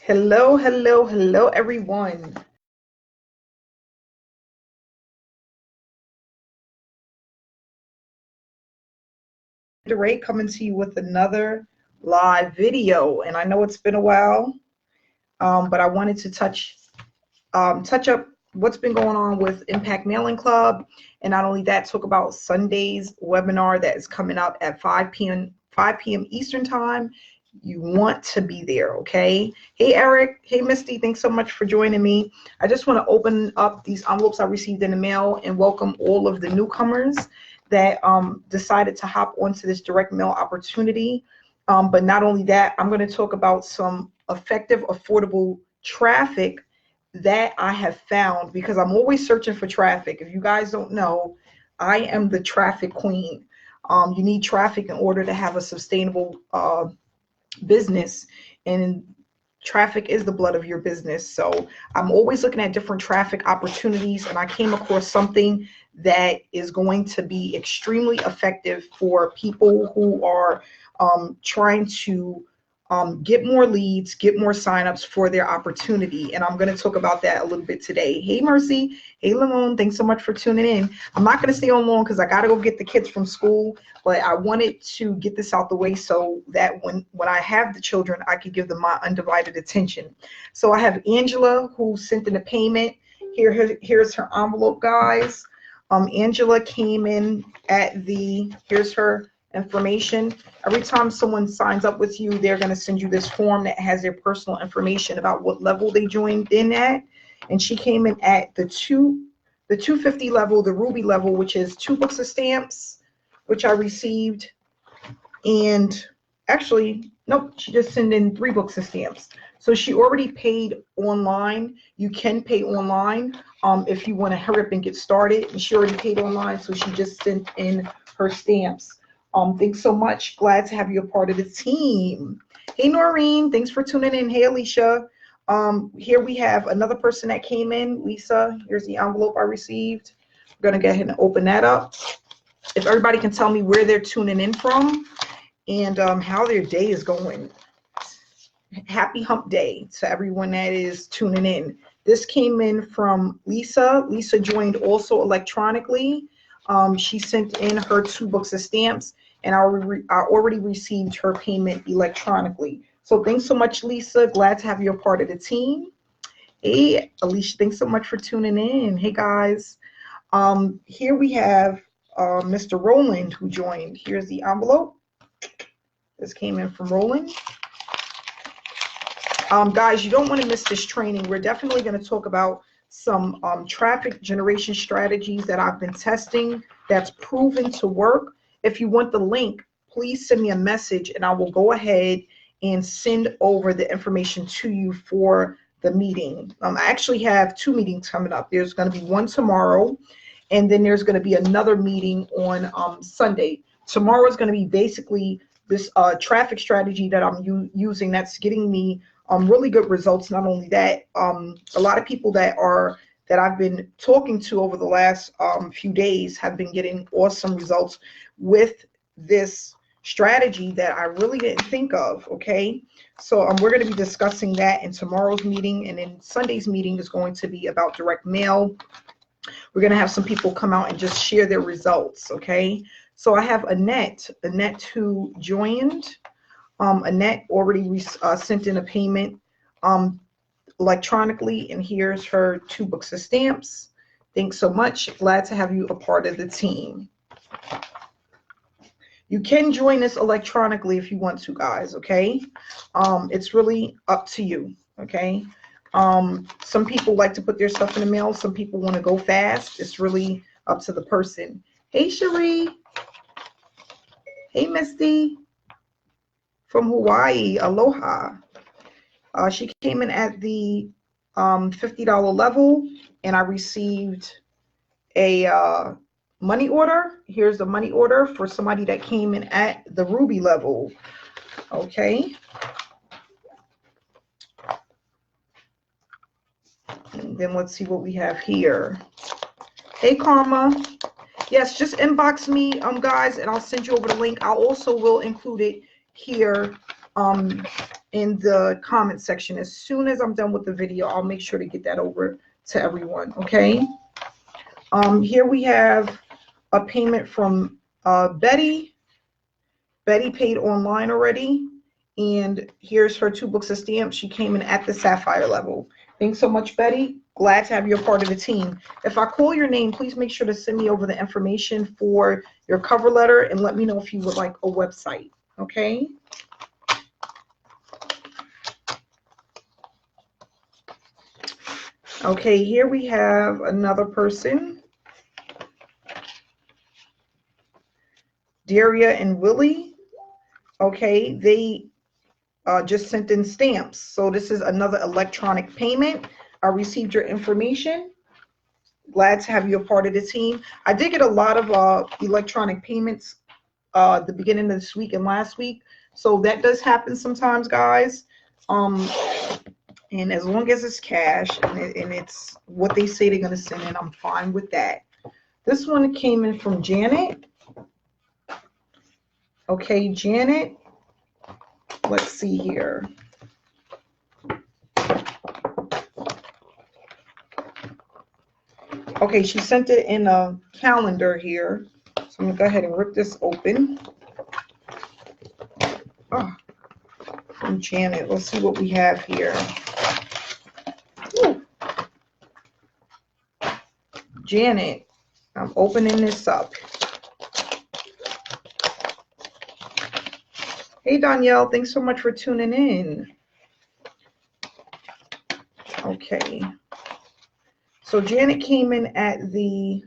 Hello, hello, hello, everyone. Ray coming to you with another live video, and I know it's been a while, but I wanted to touch up what's been going on with Impact Mailing Club, and not only that, talk about Sunday's webinar that is coming up at 5 p.m. Eastern Time. You want to be there, okay? Hey, Eric. Hey, Misty. Thanks so much for joining me. I just want to open up these envelopes I received in the mail and welcome all of the newcomers that decided to hop onto this direct mail opportunity. But not only that, I'm going to talk about some effective, affordable traffic that I have found, because I'm always searching for traffic. If you guys don't know, I am the traffic queen. You need traffic in order to have a sustainable business, and traffic is the blood of your business. So I'm always looking at different traffic opportunities, and I came across something that is going to be extremely effective for people who are trying to get more leads, get more signups for their opportunity. And I'm going to talk about that a little bit today. Hey, Mercy. Hey, Lamone. Thanks so much for tuning in. I'm not going to stay on long because I got to go get the kids from school, but I wanted to get this out the way so that when I have the children, I could give them my undivided attention. So I have Angela, who sent in a payment. Here's her envelope, guys. Angela came in at here's her information. Every time someone signs up with you, they're going to send you this form that has their personal information about what level they joined in at. And she came in at the 250 level, the Ruby level, which is 2 books of stamps, which I received. And actually, nope, she just sent in 3 books of stamps. So she already paid online. You can pay online if you want to hurry up and get started. And she already paid online, so she just sent in her stamps. Thanks so much. Glad to have you a part of the team. Hey, Noreen. Thanks for tuning in. Hey, Alicia. Here we have another person that came in. Lisa, here's the envelope I received. I'm going to go ahead and open that up. If everybody can tell me where they're tuning in from and how their day is going. Happy hump day to everyone that is tuning in. This came in from Lisa. Lisa joined also electronically. She sent in her 2 books of stamps, and I already received her payment electronically. So thanks so much, Lisa. Glad to have you a part of the team. Hey, Alicia, thanks so much for tuning in. Hey, guys. Here we have Mr. Roland, who joined. Here's the envelope. This came in from Roland. Guys, you don't want to miss this training. We're definitely going to talk about some traffic generation strategies that I've been testing that's proven to work. If you want the link, please send me a message and I will go ahead and send over the information to you for the meeting. I actually have 2 meetings coming up. There's going to be one tomorrow, and then there's going to be another meeting on Sunday. Tomorrow is going to be basically this traffic strategy that I'm using that's getting me really good results. Not only that, a lot of people that I've been talking to over the last few days have been getting awesome results with this strategy that I really didn't think of. Okay, so we're going to be discussing that in tomorrow's meeting, and then Sunday's meeting is going to be about direct mail. We're going to have some people come out and just share their results. Okay, so I have Annette who joined. Annette already sent in a payment electronically, and here's her 2 books of stamps. Thanks so much. Glad to have you a part of the team. You can join us electronically if you want to, guys, okay? It's really up to you, okay? Some people like to put their stuff in the mail. Some people want to go fast. It's really up to the person. Hey, Cherie. Hey, Misty. From Hawaii, aloha. She came in at the $50 level, and I received a money order. Here's the money order for somebody that came in at the Ruby level. Okay. And then let's see what we have here. Hey, Karma. Yes, just inbox me, guys, and I'll send you over the link. I also will include it here in the comment section. As soon as I'm done with the video, I'll make sure to get that over to everyone. Okay. Here we have a payment from Betty. Betty paid online already, and here's her 2 books of stamps. She came in at the sapphire level. Thanks so much, Betty. Glad to have you a part of the team. If I call your name, please make sure to send me over the information for your cover letter and let me know if you would like a website. Okay. Okay, here we have another person. Daria and Willie. Okay, they just sent in stamps. So this is another electronic payment. I received your information. Glad to have you a part of the team. I did get a lot of electronic payments the beginning of this week and last week. So that does happen sometimes, guys. And as long as it's cash and it's what they say they're going to send in, I'm fine with that. This one came in from Janet. Okay, Janet. Let's see here. Okay, she sent it in a calendar here. So I'm going to go ahead and rip this open. Oh, from Janet. Let's see what we have here. Ooh. Janet, I'm opening this up. Hey, Danielle, thanks so much for tuning in. Okay. So Janet came in at the,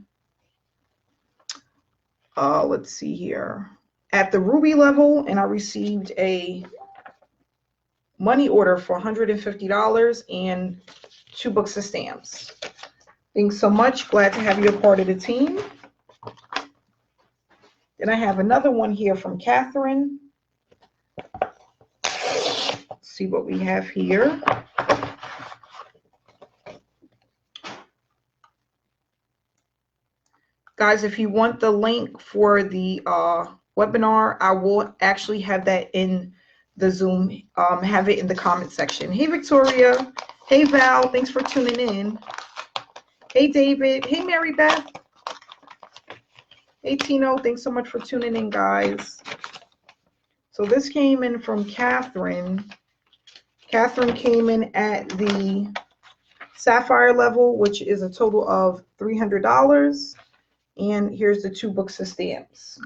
let's see here, at the Ruby level, and I received a money order for $150 and 2 books of stamps. Thanks so much. Glad to have you a part of the team. Then I have another one here from Catherine. Let's see what we have here. Guys, if you want the link for the webinar, I will actually have that in the Zoom, have it in the comment section. Hey, Victoria. Hey, Val. Thanks for tuning in. Hey, David. Hey, Mary Beth. Hey, Tino. Thanks so much for tuning in, guys. So this came in from Catherine. Catherine came in at the sapphire level, which is a total of $300. And here's the 2 books of stamps.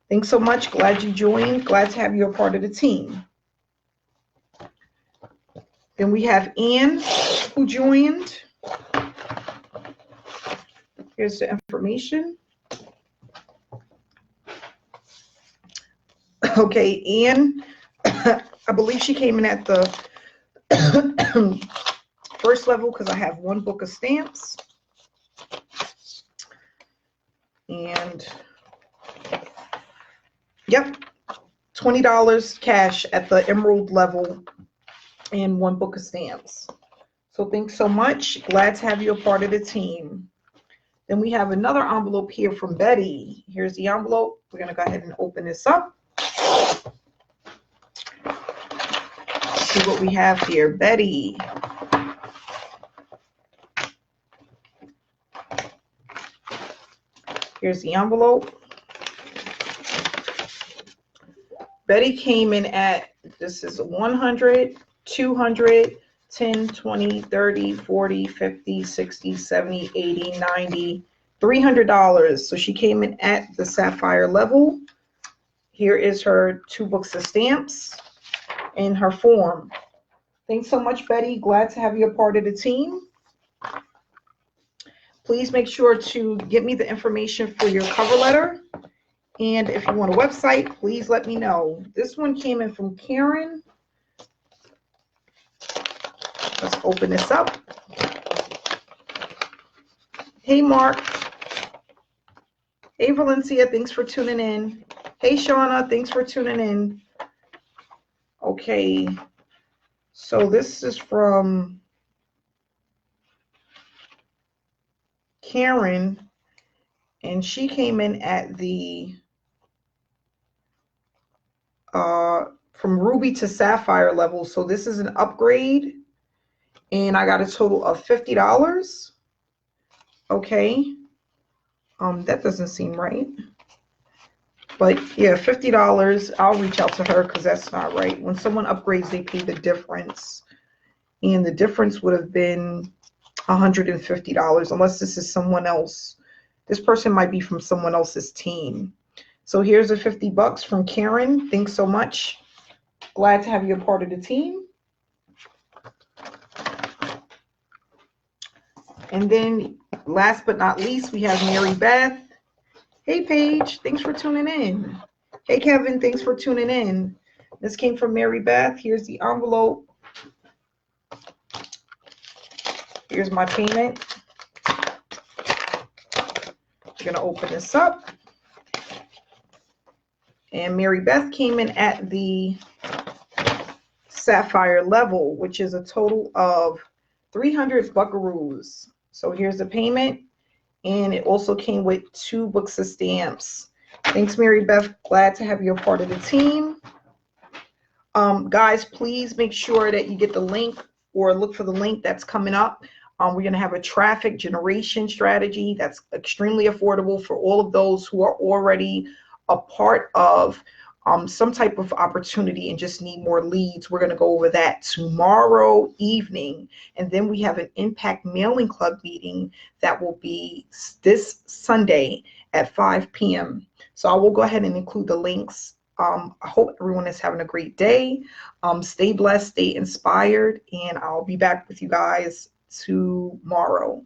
Thanks so much. Glad you joined. Glad to have you a part of the team. Then we have Anne, who joined. Here's the information. Okay, Anne, I believe she came in at the first level because I have 1 book of stamps. And yep, $20 cash at the emerald level and 1 book of stamps. So thanks so much. Glad to have you a part of the team. Then we have another envelope here from Betty. Here's the envelope. We're going to go ahead and open this up. Let's see what we have here. Betty. Here's the envelope. Betty came in at, this is 100, 200, 10, 20, 30, 40, 50, 60, 70, 80, 90, $300. So she came in at the sapphire level. Here is her 2 books of stamps in her form. Thanks so much, Betty. Glad to have you a part of the team. Please make sure to get me the information for your cover letter. And if you want a website, please let me know. This one came in from Karen. Let's open this up. Hey, Mark. Hey, Valencia. Thanks for tuning in. Hey, Shauna. Thanks for tuning in. Okay. So this is from Karen, and she came in at the from ruby to sapphire level. So this is an upgrade, and I got a total of $50. Okay. That doesn't seem right. But yeah, $50. I'll reach out to her because that's not right. When someone upgrades, they pay the difference. And the difference would have been $150, unless this is someone else. This person might be from someone else's team. So here's a $50 from Karen. Thanks so much. Glad to have you a part of the team. And then last but not least, we have Mary Beth. Hey, Paige. Thanks for tuning in. Hey, Kevin. Thanks for tuning in. This came from Mary Beth. Here's the envelope. Here's my payment. I'm going to open this up. And Mary Beth came in at the sapphire level, which is a total of 300 buckaroos. So here's the payment. And it also came with 2 books of stamps. Thanks, Mary Beth. Glad to have you a part of the team. Guys, please make sure that you get the link or look for the link that's coming up. We're going to have a traffic generation strategy that's extremely affordable for all of those who are already a part of some type of opportunity and just need more leads. We're going to go over that tomorrow evening. And then we have an Impact Mailing Club meeting that will be this Sunday at 5 p.m. So I will go ahead and include the links. I hope everyone is having a great day. Stay blessed, stay inspired, and I'll be back with you guys tomorrow.